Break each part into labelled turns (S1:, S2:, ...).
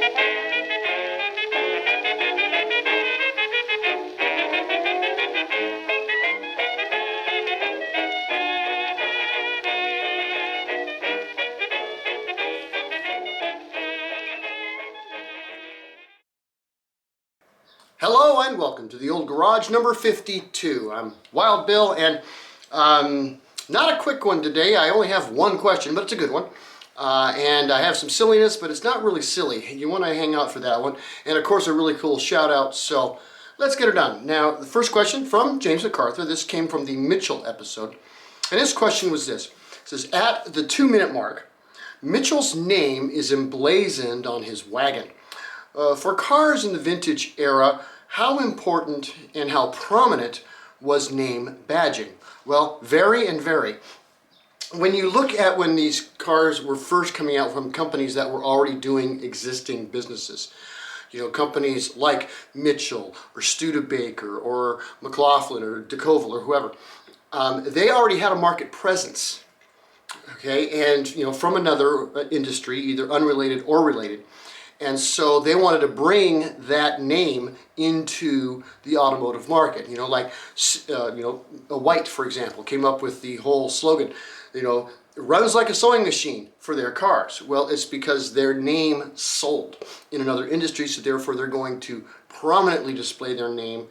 S1: Hello and welcome to the old garage number 52. I'm Wild Bill, and not a quick one today. I only have one question, but it's a good one. And I have some silliness, but it's not really silly. You want to hang out for that one. And of course, a really cool shout out. So let's get her done. Now, the first question from James MacArthur. This came from the Mitchell episode. And his question was this. It says, at the 2-minute mark, Mitchell's name is emblazoned on his wagon. For cars in the vintage era, how important and how prominent was name badging? Well, very and very. When you look at when these cars were first coming out from companies that were already doing existing businesses, you know, companies like Mitchell or Studebaker or McLaughlin or DeKoval or whoever, they already had a market presence, okay, and you know, from another industry, either unrelated or related. And so they wanted to bring that name into the automotive market. You know, like, White, for example, came up with the whole slogan, you know, runs like a sewing machine for their cars. Well, it's because their name sold in another industry, so therefore they're going to prominently display their name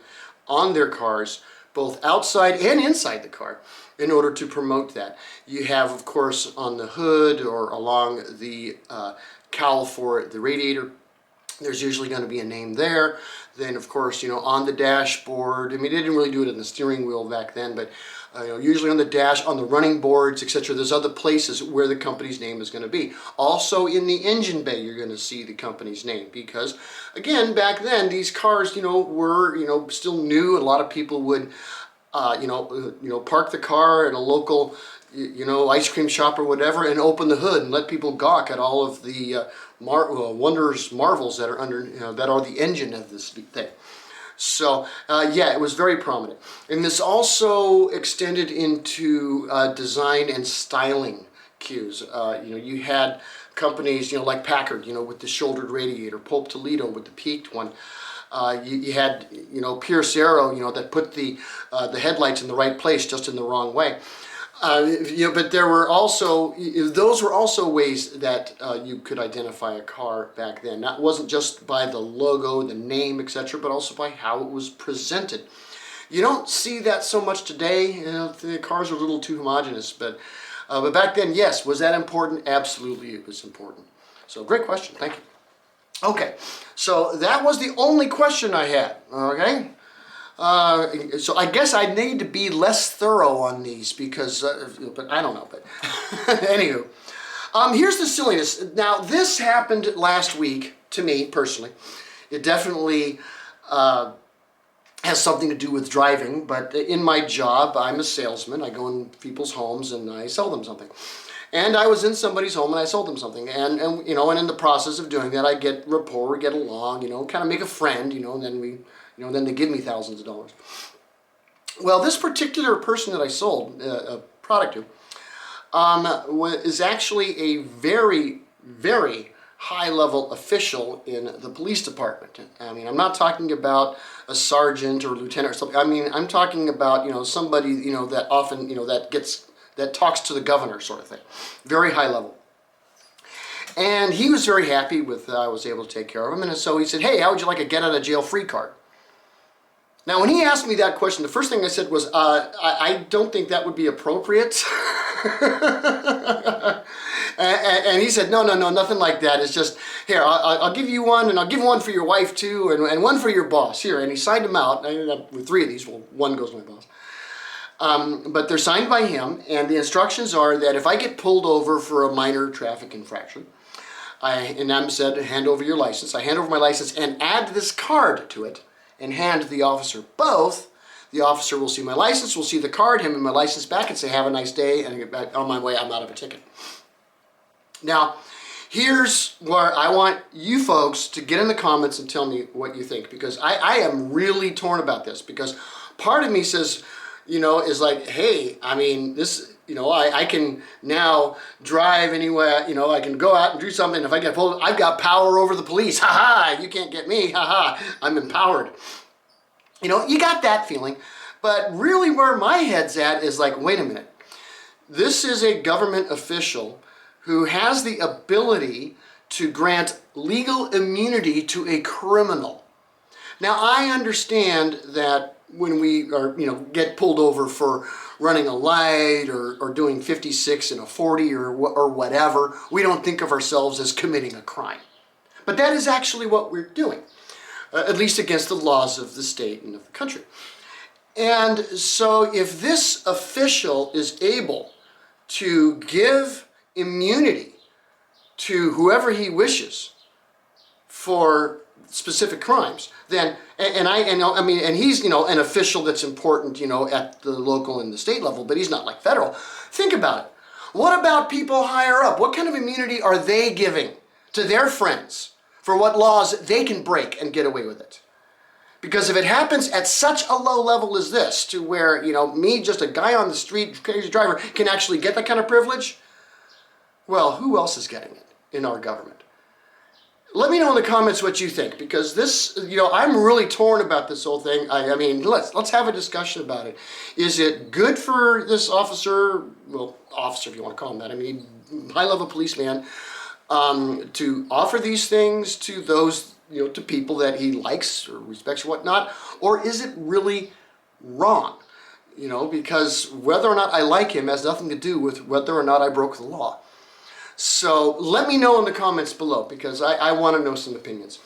S1: on their cars, both outside and inside the car, in order to promote that. You have, of course, on the hood or along the cowl for the radiator, there's usually going to be a name there. Then, of course, you know, on the dashboard, I mean, they didn't really do it in the steering wheel back then, but you know, usually on the dash, on the running boards, etc. There's other places where the company's name is going to be. Also in the engine bay, you're going to see the company's name, because again, back then, these cars, you know, were, you know, still new. A lot of people would park the car at a local, you know, ice cream shop or whatever, and open the hood and let people gawk at all of the wonders, marvels that are under, you know, that are the engine of this thing. So yeah, it was very prominent, and this also extended into design and styling cues. You know, you had companies, you know, like Packard, you know, with the shouldered radiator, Pope Toledo with the peaked one. You had, you know, Pierce Arrow, you know, that put the headlights in the right place, just in the wrong way. You know, but there were also, those were also ways that you could identify a car back then. That wasn't just by the logo, the name, etc., but also by how it was presented. You don't see that so much today. You know, the cars are a little too homogeneous, but back then, yes. Was that important? Absolutely, it was important. So, great question. Thank you. Okay, so that was the only question I had, okay? So I guess I need to be less thorough on these because, but I don't know, but anywho. Here's the silliness. Now, this happened last week to me personally. It definitely has something to do with driving, but in my job, I'm a salesman. I go in people's homes and I sell them something. And I was in somebody's home and I sold them something, and you know, and in the process of doing that, I get rapport, get along, you know, kind of make a friend, you know, and then we, you know, then they give me thousands of dollars. Well, this particular person that I sold a product to is actually a very, very high-level official in the police department. I mean, I'm not talking about a sergeant or lieutenant or something. I mean, I'm talking about, you know, somebody, you know, that often, you know, that talks to the governor sort of thing. Very high level. And he was very happy with I was able to take care of him. And so he said, hey, how would you like a get out of jail free card? Now, when he asked me that question, the first thing I said was, I don't think that would be appropriate. and he said, no, nothing like that. It's just, here, I'll give you one, and I'll give one for your wife too, and one for your boss. Here, and he signed them out. I ended up with 3 of these. Well, one goes to my boss. But they're signed by him, and the instructions are that if I get pulled over for a minor traffic infraction, I'm said, hand over your license. I hand over my license and add this card to it and hand the officer both. The officer will see my license, will see the card, hand me my license back and say, have a nice day, and I get back on my way, I'm out of a ticket. Now, here's where I want you folks to get in the comments and tell me what you think, because I am really torn about this, because part of me says, you know, is like, hey, I mean, this, I can now drive anywhere, I can go out and do something. If I get pulled, I've got power over the police. Ha ha, you can't get me. Ha ha, I'm empowered. You got that feeling. But really where my head's at is like, wait a minute. This is a government official who has the ability to grant legal immunity to a criminal. Now, I understand that when we are, get pulled over for running a light or doing 56 and a 40 or whatever, we don't think of ourselves as committing a crime. But that is actually what we're doing, at least against the laws of the state and of the country. And so if this official is able to give immunity to whoever he wishes for specific crimes, then, and he's, an official that's important, at the local and the state level, but he's not like federal. Think about it. What about people higher up? What kind of immunity are they giving to their friends for what laws they can break and get away with it? Because if it happens at such a low level as this, to where, me, just a guy on the street, crazy driver, can actually get that kind of privilege, well, who else is getting it in our government? Let me know in the comments what you think, because this, I'm really torn about this whole thing. I mean, let's have a discussion about it. Is it good for this officer, well, officer if you want to call him that, I mean, high-level policeman, to offer these things to those, to people that he likes or respects or whatnot, or is it really wrong? Because whether or not I like him has nothing to do with whether or not I broke the law. So let me know in the comments below, because I want to know some opinions.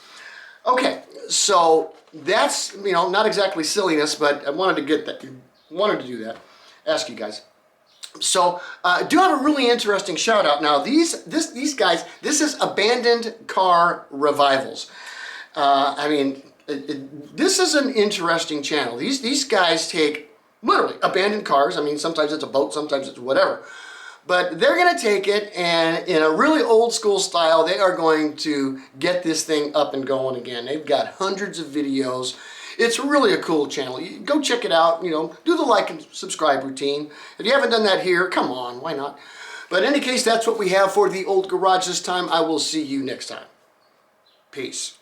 S1: Okay, so that's, not exactly silliness, but I wanted to do that, ask you guys. So I do have a really interesting shout out. Now these guys, this is Abandoned Car Revivals. This is an interesting channel. These guys take literally abandoned cars. I mean, sometimes it's a boat, sometimes it's whatever. But they're going to take it, and in a really old school style, they are going to get this thing up and going again. They've got hundreds of videos. It's really a cool channel. You go check it out, do the like and subscribe routine. If you haven't done that here, come on, why not? But in any case, that's what we have for the Old Garage this time. I will see you next time. Peace.